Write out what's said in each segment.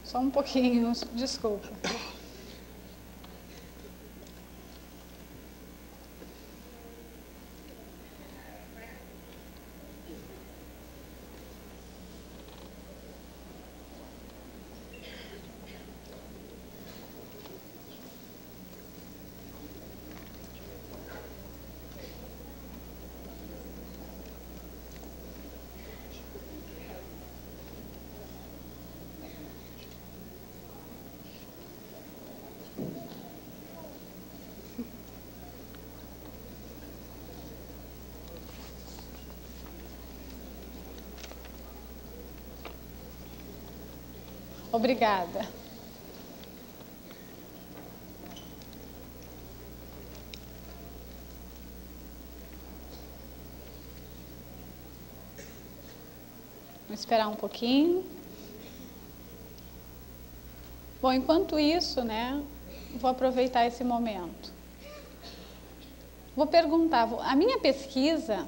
Só um pouquinho, desculpa. Obrigada. Vamos esperar um pouquinho. Bom, enquanto isso, né, vou aproveitar esse momento. Vou perguntar, a minha pesquisa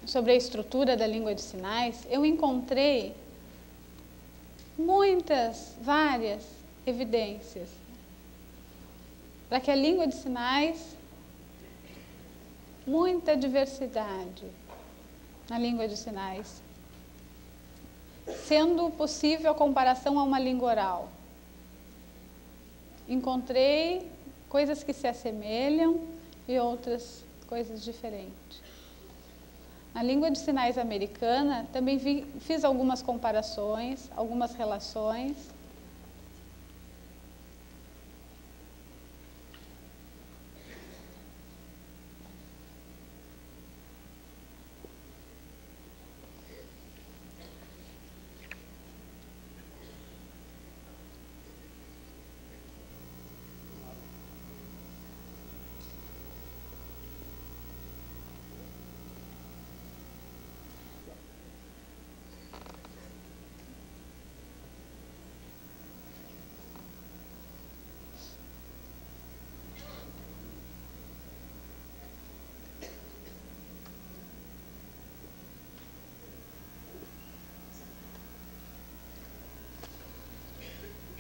sobre a estrutura da língua de sinais, eu encontrei várias evidências para que a língua de sinais, muita diversidade na língua de sinais, sendo possível a comparação a uma língua oral. Encontrei coisas que se assemelham e outras coisas diferentes. Na língua de sinais americana, também fiz algumas comparações, algumas relações.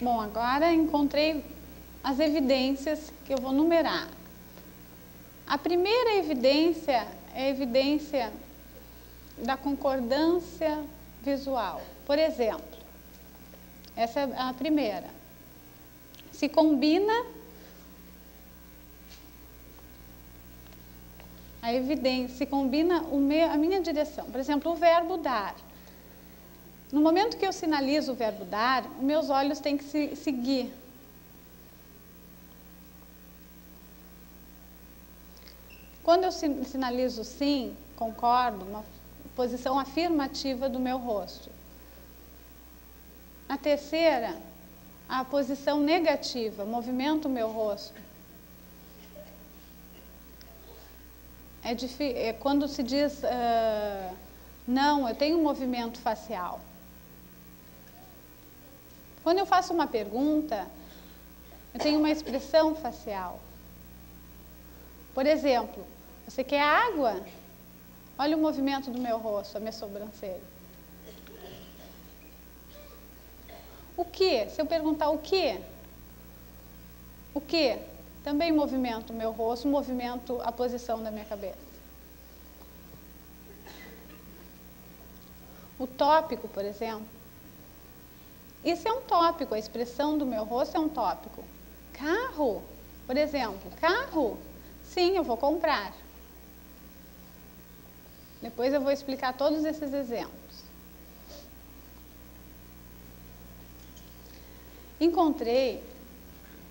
Bom, agora encontrei as evidências que eu vou numerar. A primeira evidência é a evidência da concordância visual. Por exemplo, essa é a primeira. Se combina a evidência, se combina a minha direção. Por exemplo, o verbo dar. No momento que eu sinalizo o verbo dar, meus olhos têm que se seguir. Quando eu sinalizo sim, concordo, uma posição afirmativa do meu rosto. Na terceira, a posição negativa, movimento o meu rosto. Quando se diz não, eu tenho um movimento facial. Quando eu faço uma pergunta, eu tenho uma expressão facial. Por exemplo, você quer água? Olha o movimento do meu rosto, a minha sobrancelha. O que? Se eu perguntar o que? O que? Também movimento o meu rosto, movimento a posição da minha cabeça. O tópico, por exemplo. Isso é um tópico, a expressão do meu rosto é um tópico. Carro, por exemplo, carro, sim, eu vou comprar. Depois eu vou explicar todos esses exemplos. Encontrei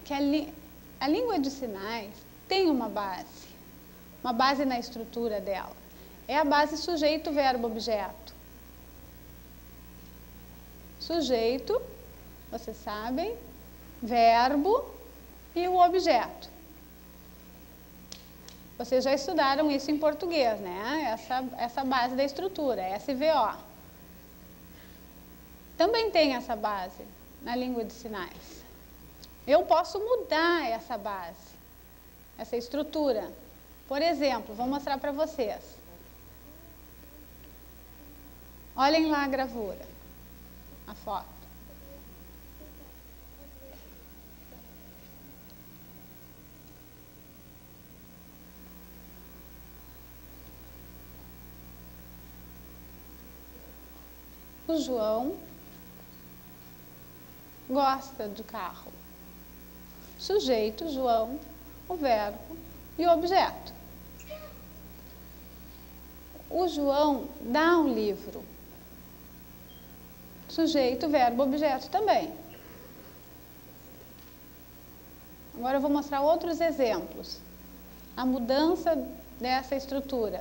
que a língua de sinais tem uma base na estrutura dela. É a base sujeito, verbo, objeto. Sujeito, vocês sabem, verbo e o objeto. Vocês já estudaram isso em português, né? Essa base da estrutura, SVO. Também tem essa base na língua de sinais. Eu posso mudar essa base, essa estrutura. Por exemplo, vou mostrar para vocês. Olhem lá a gravura, a foto. O João gosta de carro. Sujeito, João, o verbo e o objeto. O João dá um livro. Sujeito, verbo, objeto também. Agora eu vou mostrar outros exemplos. A mudança dessa estrutura.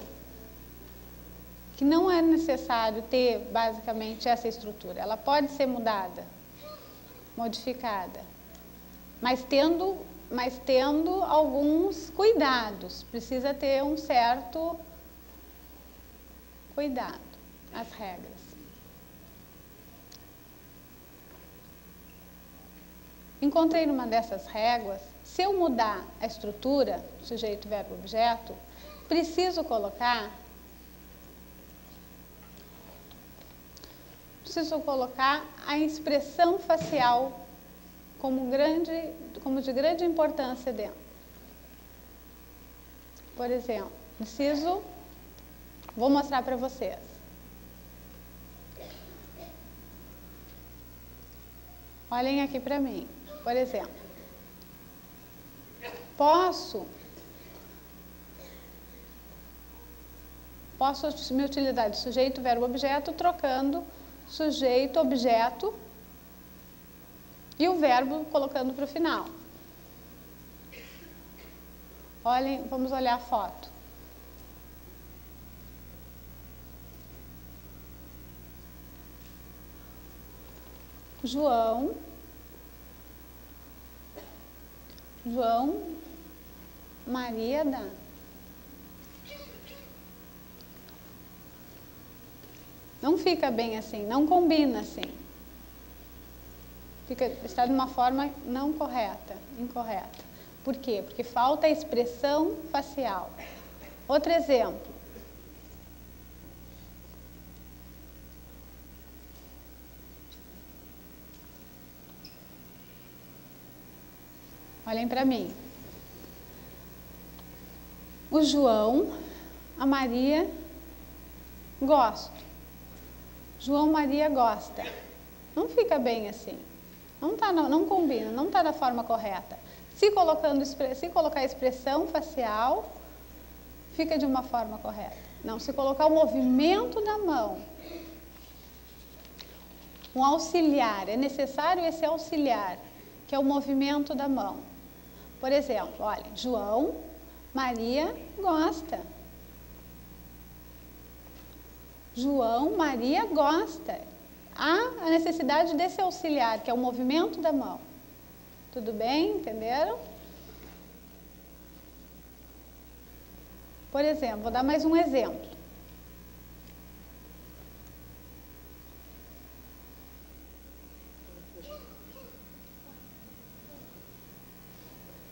Que não é necessário ter, basicamente, essa estrutura. Ela pode ser mudada, modificada, mas tendo alguns cuidados. Precisa ter um certo cuidado, as regras. Encontrei numa dessas regras, se eu mudar a estrutura, sujeito, verbo, objeto, preciso colocar a expressão facial como de grande importância dentro. Por exemplo, vou mostrar para vocês. Olhem aqui para mim. Por exemplo, posso me utilizar de sujeito, verbo, objeto, trocando sujeito, objeto e o verbo colocando para o final. Olhem, vamos olhar a foto. João, Maria dá. Não fica bem assim, não combina assim. Está de uma forma não correta, incorreta. Por quê? Porque falta a expressão facial. Outro exemplo. Olhem para mim. O João, a Maria, gosto. João, Maria, gosta. Não fica bem assim. Não combina, não está da forma correta. Se colocar a expressão facial, fica de uma forma correta. Não, se colocar o movimento da mão, um auxiliar, é necessário esse auxiliar, que é o movimento da mão. Por exemplo, olha, João, Maria, gosta. João, Maria, gosta. Há a necessidade desse auxiliar, que é o movimento da mão. Tudo bem? Entenderam? Por exemplo, vou dar mais um exemplo.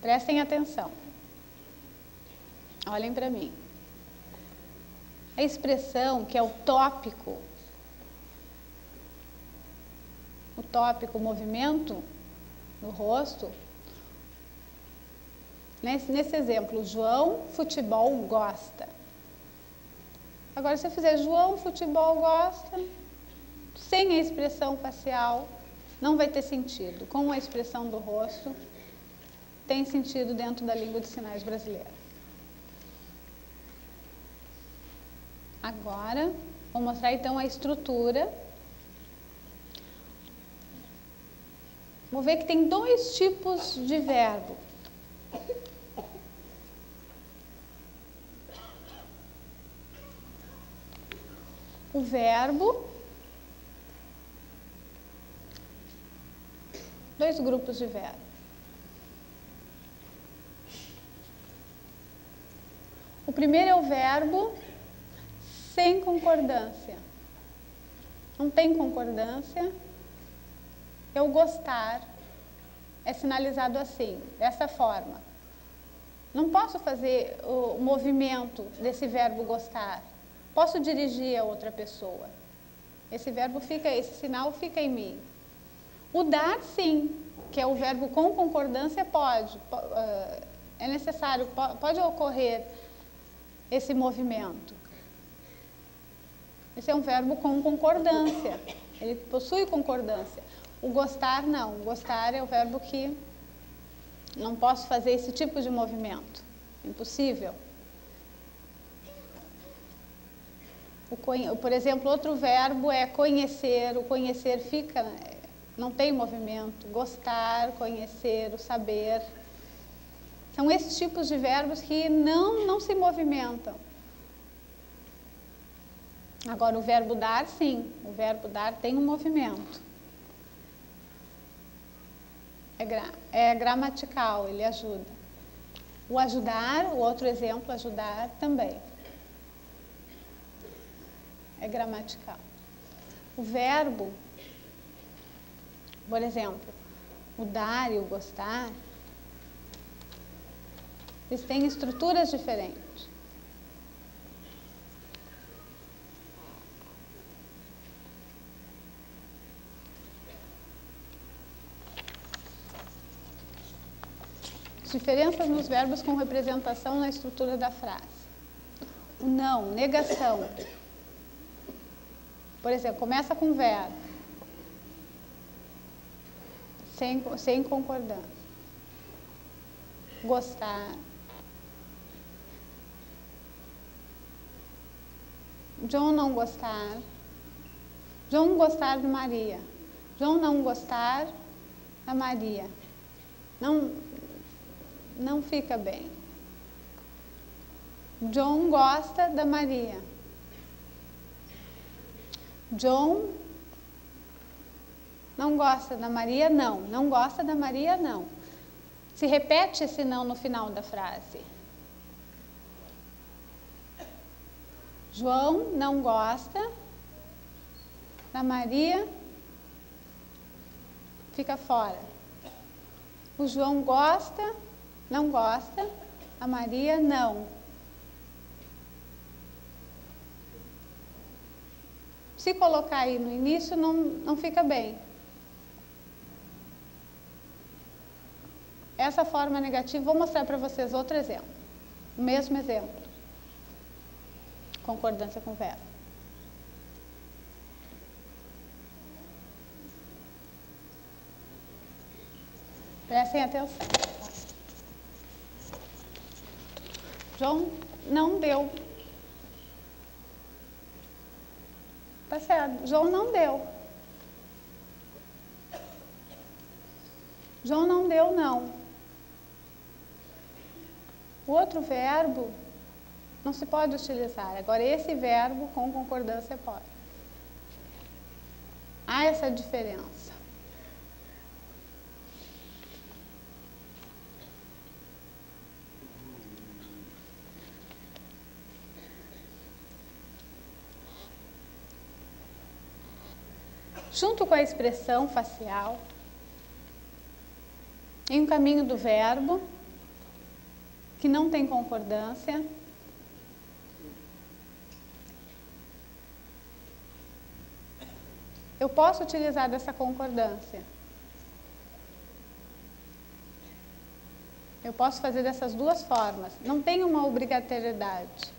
Prestem atenção. Olhem para mim. A expressão que é o tópico, o movimento no rosto, nesse exemplo, João, futebol, gosta. Agora, se eu fizer João, futebol, gosta, sem a expressão facial, não vai ter sentido. Com a expressão do rosto, tem sentido dentro da língua de sinais brasileira. Agora, vou mostrar então a estrutura. Vou ver que tem dois tipos de verbo. O verbo, dois grupos de verbo. O primeiro é o verbo sem concordância. Não tem concordância. Eu gostar é sinalizado assim, dessa forma. Não posso fazer o movimento desse verbo gostar. Posso dirigir a outra pessoa. Esse sinal fica em mim. O dar, sim, que é o verbo com concordância, pode. É necessário, pode ocorrer esse movimento. Esse é um verbo com concordância. Ele possui concordância. O gostar, não. O gostar é o verbo que não posso fazer esse tipo de movimento. Impossível. Por exemplo, outro verbo é conhecer. O conhecer fica, não tem movimento. Gostar, conhecer, o saber. São esses tipos de verbos que não se movimentam. Agora, o verbo dar, sim. O verbo dar tem um movimento. É gramatical, ele ajuda. O ajudar, o outro exemplo, ajudar, também. É gramatical. O verbo, por exemplo, o dar e o gostar, eles têm estruturas diferentes. Diferenças nos verbos com representação na estrutura da frase. O não, negação. Por exemplo, começa com verbo, sem concordância. Gostar. João não gostar. João gostar de Maria. João não gostar da Maria. Não fica bem. John gosta da Maria. John não gosta da Maria, não. Não gosta da Maria, não. Se repete esse não no final da frase. João não gosta da Maria, fica fora. O João gosta, não gosta, a Maria não. Se colocar aí no início, não fica bem. Essa forma negativa, vou mostrar para vocês outro exemplo. O mesmo exemplo. Concordância com o verbo. Prestem atenção. João não deu. Tá certo. João não deu. João não deu, não. O outro verbo não se pode utilizar. Agora, esse verbo com concordância pode. Há essa diferença. Junto com a expressão facial, em um caminho do verbo, que não tem concordância, eu posso utilizar dessa concordância. Eu posso fazer dessas duas formas. Não tem uma obrigatoriedade.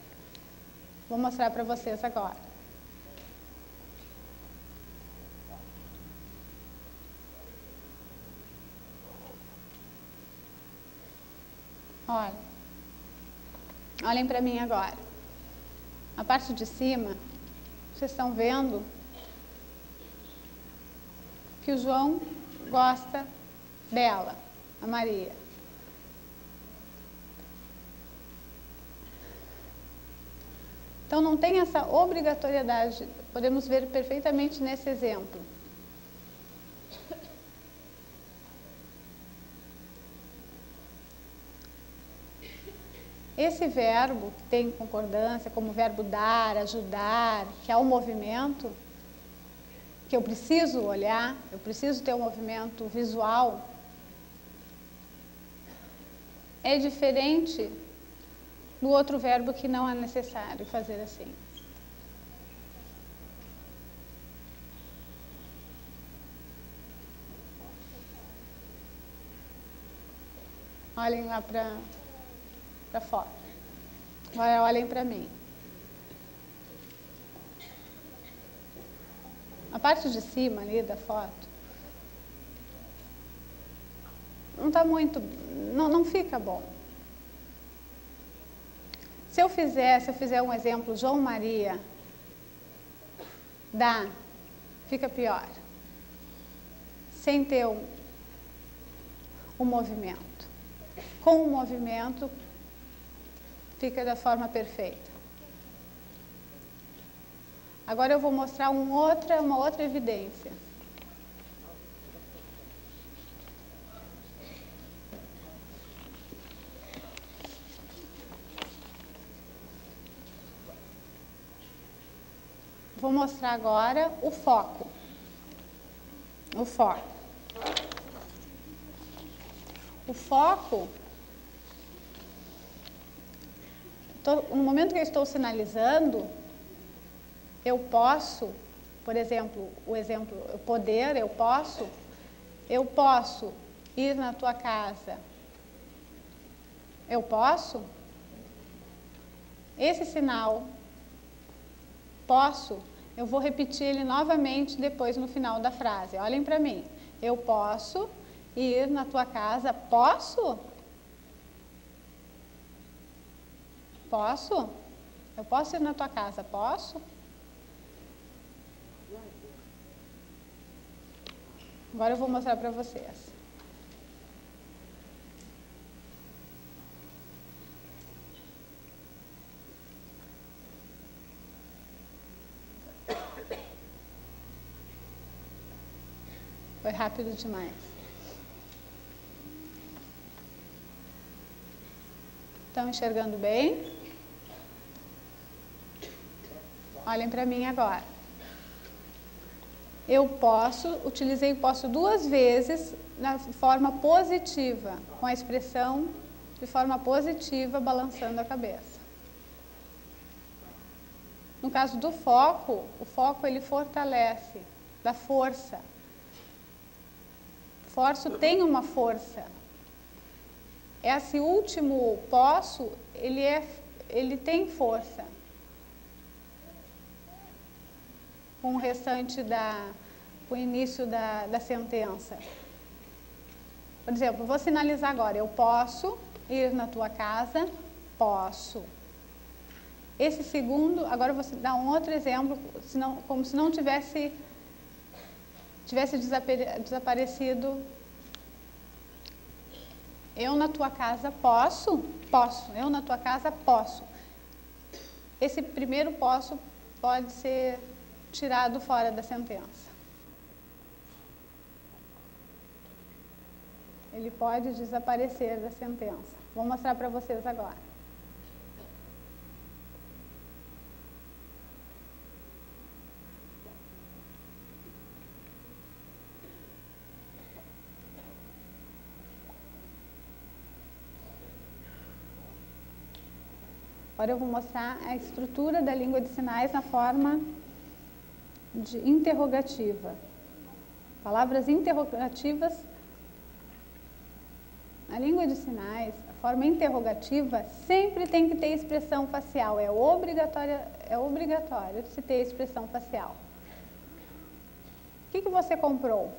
Vou mostrar para vocês agora. Olha. Olhem para mim agora. A parte de cima, vocês estão vendo que o João gosta dela, a Maria. Então não tem essa obrigatoriedade, podemos ver perfeitamente nesse exemplo. Esse verbo que tem concordância, como o verbo dar, ajudar, que é um movimento, que eu preciso olhar, eu preciso ter um movimento visual, é diferente do outro verbo que não é necessário fazer assim. Olhem lá para fora. Agora, olhem para mim. parte de cima ali da foto, não está muito, não fica bom. Se eu fizer um exemplo, João Maria, fica pior. Sem ter o movimento. Com o movimento, fica da forma perfeita. Agora eu vou mostrar uma outra evidência. Vou mostrar agora o foco. O foco. O foco, no momento que eu estou sinalizando, eu posso, por exemplo, poder, eu posso ir na tua casa. Eu posso? Esse sinal, posso, eu vou repetir ele novamente depois no final da frase. Olhem para mim. Eu posso ir na tua casa. Posso? Posso? Eu posso ir na tua casa. Posso? Agora eu vou mostrar para vocês. Foi rápido demais. Estão enxergando bem? Olhem para mim agora. Eu posso, utilizei posso duas vezes na forma positiva, com a expressão de forma positiva, balançando a cabeça. No caso do foco, o foco ele fortalece, dá força. Forço tem uma força. Esse último posso, ele tem força. Com o restante com o início da sentença. Por exemplo, vou sinalizar agora. Eu posso ir na tua casa? Posso. Esse segundo, agora eu vou dar um outro exemplo, como se não tivesse desaparecido. Eu na tua casa posso? Posso. Eu na tua casa posso. Esse primeiro posso pode ser tirado fora da sentença. Ele pode desaparecer da sentença. Vou mostrar para vocês agora. Agora eu vou mostrar a estrutura da língua de sinais na forma de interrogativa. Palavras interrogativas. Na língua de sinais, a forma interrogativa sempre tem que ter expressão facial. É obrigatório se ter expressão facial. O que você comprou?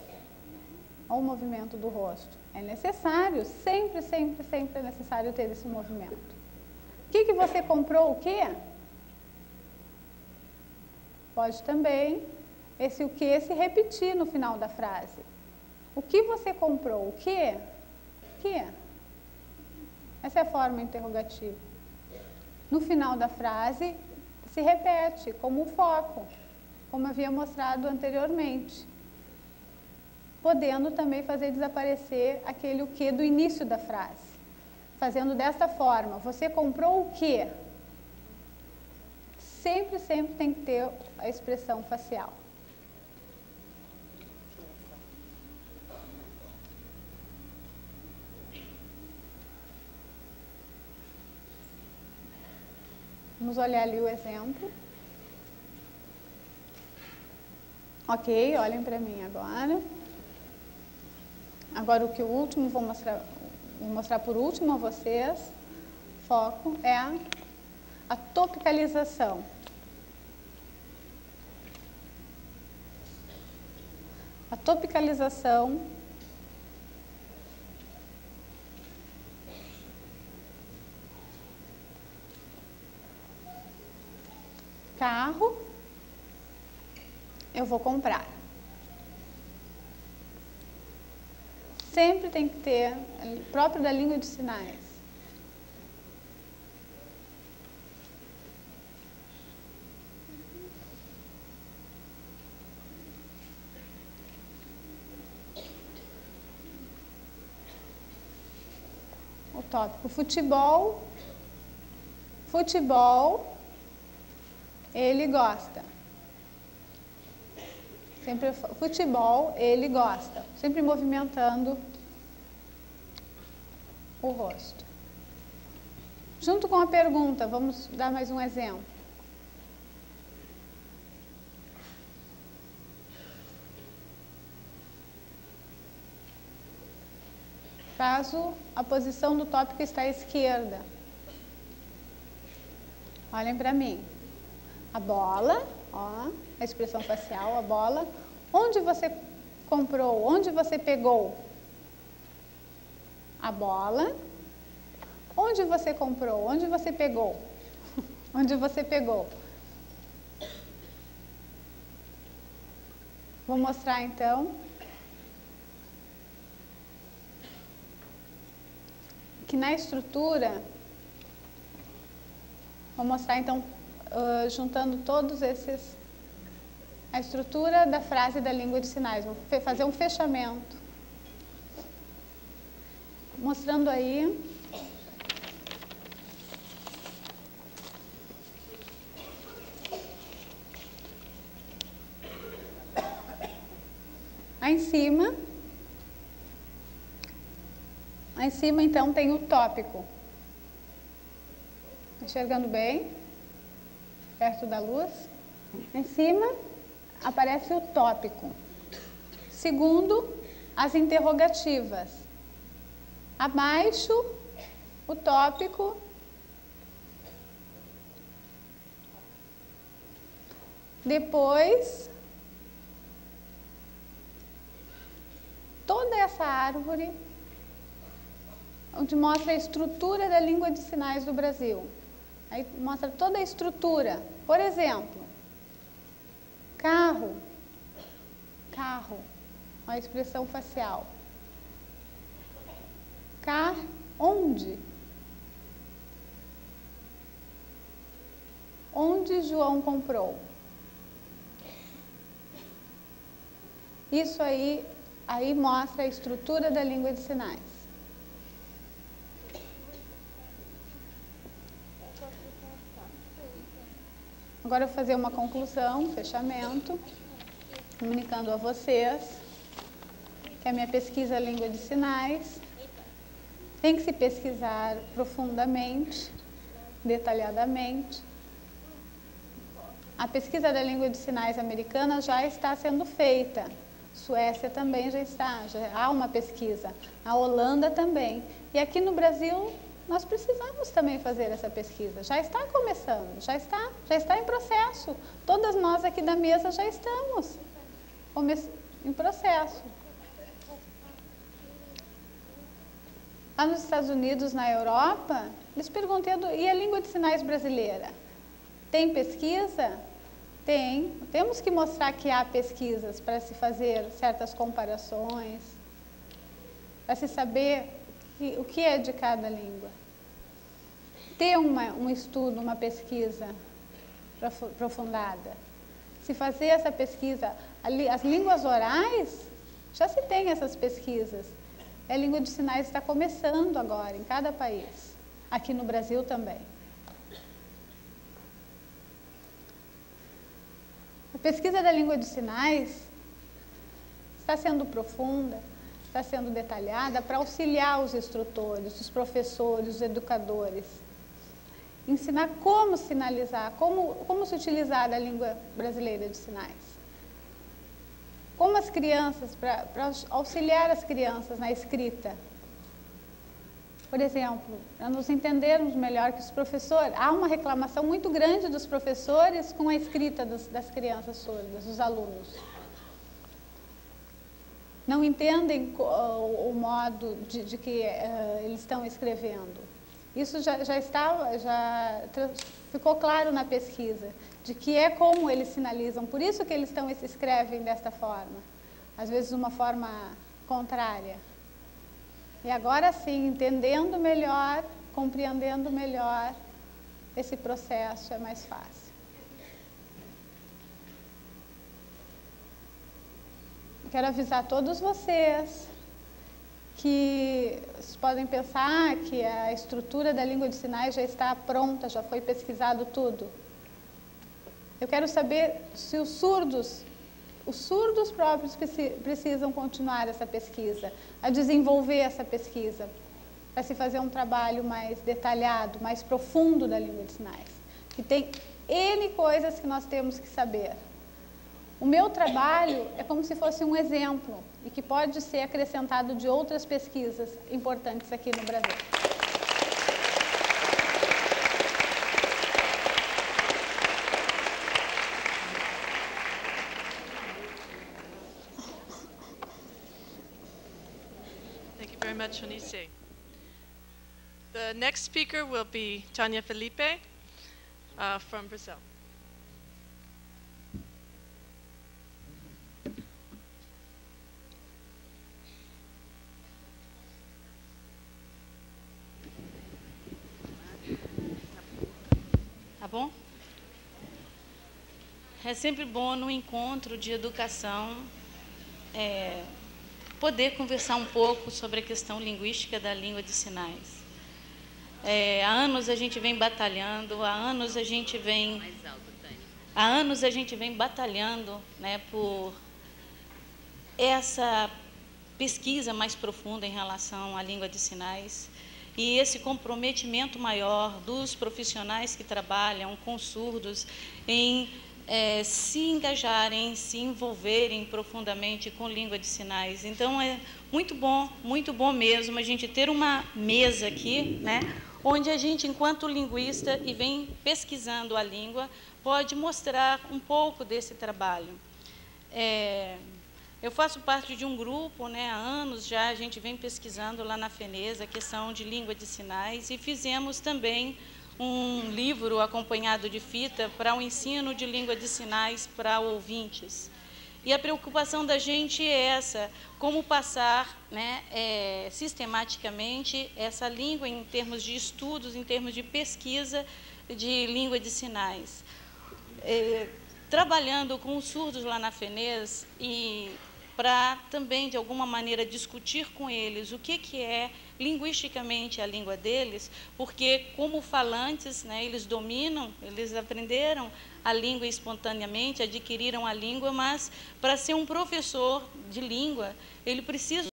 Olha o movimento do rosto. É necessário, sempre é necessário ter esse movimento. O que você comprou? O quê? Pode também esse o que se repetir no final da frase. O que você comprou? O quê? O quê? Essa é a forma interrogativa. No final da frase se repete como foco, como havia mostrado anteriormente. Podendo também fazer desaparecer aquele o que do início da frase. Fazendo desta forma, você comprou o quê? Sempre tem que ter a expressão facial. Vamos olhar ali o exemplo. Ok, olhem para mim agora. Agora o último vou mostrar por último a vocês. Foco é a topicalização. topicalização, carro, eu vou comprar. Sempre tem que ter, próprio da língua de sinais. O tópico futebol, ele gosta. Sempre futebol, ele gosta. Sempre movimentando o rosto. Junto com a pergunta, vamos dar mais um exemplo. Caso a posição do tópico está à esquerda. Olhem para mim. A bola, ó, a expressão facial, a bola. Onde você comprou? Onde você pegou? A bola. Onde você comprou? Onde você pegou? Onde você pegou? Vou mostrar então que na estrutura, vou mostrar então juntando todos esses, a estrutura da frase da língua de sinais. Vou fazer um fechamento, mostrando aí aí em cima então tem o tópico. Enxergando bem? Perto da luz. Em cima aparece o tópico. Segundo, as interrogativas. Abaixo, o tópico. Depois, toda essa árvore, onde mostra a estrutura da língua de sinais do Brasil. Aí mostra toda a estrutura. Por exemplo, carro, uma expressão facial. Onde? Onde João comprou? Isso aí mostra a estrutura da língua de sinais. Agora eu vou fazer uma conclusão, um fechamento, comunicando a vocês que a minha pesquisa Língua de Sinais tem que se pesquisar profundamente, detalhadamente. A pesquisa da língua de sinais americana já está sendo feita. Suécia também já há uma pesquisa. A Holanda também. E aqui no Brasil, nós precisamos também fazer essa pesquisa. Já está começando, já está em processo. Todas nós aqui da mesa já estamos em processo. Lá nos Estados Unidos, na Europa, eles perguntam, e a língua de sinais brasileira? Tem pesquisa? Tem. Temos que mostrar que há pesquisas para se fazer certas comparações, para se saber o que é de cada língua. Ter um estudo, uma pesquisa aprofundada. Se fazer essa pesquisa, as línguas orais, já se tem essas pesquisas. A língua de sinais está começando agora, em cada país. Aqui no Brasil também. A pesquisa da língua de sinais está sendo profunda, está sendo detalhada para auxiliar os instrutores, os professores, os educadores. Ensinar como sinalizar, como se utilizar a língua brasileira de sinais. Como as crianças, para auxiliar as crianças na escrita. Por exemplo, para nos entendermos melhor que os professores, há uma reclamação muito grande dos professores com a escrita das crianças surdas, dos alunos. não entendem o modo de que eles estão escrevendo. Isso já ficou claro na pesquisa, de que é como eles sinalizam, por isso que eles escrevem desta forma, às vezes de uma forma contrária. E agora sim, entendendo melhor, compreendendo melhor, esse processo é mais fácil. Quero avisar todos vocês que vocês podem pensar que a estrutura da língua de sinais já está pronta, já foi pesquisado tudo. Eu quero saber se os surdos próprios precisam continuar essa pesquisa, a desenvolver essa pesquisa, para se fazer um trabalho mais detalhado, mais profundo da língua de sinais, que tem N coisas que nós temos que saber. O meu trabalho é como se fosse um exemplo e que pode ser acrescentado de outras pesquisas importantes aqui no Brasil. Thank you very much, Eunice. The next speaker will be Tânia Felipe from Brazil. Tá bom? É sempre bom no encontro de educação poder conversar um pouco sobre a questão linguística da língua de sinais. Há anos a gente vem batalhando, há anos a gente vem batalhando, né, por essa pesquisa mais profunda em relação à língua de sinais e esse comprometimento maior dos profissionais que trabalham com surdos em se engajarem, se envolverem profundamente com língua de sinais. Então, é muito bom mesmo a gente ter uma mesa aqui, né, onde a gente, enquanto linguista, e vem pesquisando a língua, pode mostrar um pouco desse trabalho. Eu faço parte de um grupo, né, há anos já, a gente vem pesquisando lá na FENES a questão de língua de sinais e fizemos também um livro acompanhado de fita para o ensino de língua de sinais para ouvintes. E a preocupação da gente é essa, como passar, né, sistematicamente essa língua em termos de estudos, em termos de pesquisa de língua de sinais. Trabalhando com os surdos lá na FENES e para também, de alguma maneira, discutir com eles o que é linguisticamente a língua deles, porque, como falantes, né, eles dominam, eles aprenderam a língua espontaneamente, adquiriram a língua, mas, para ser um professor de língua, ele precisa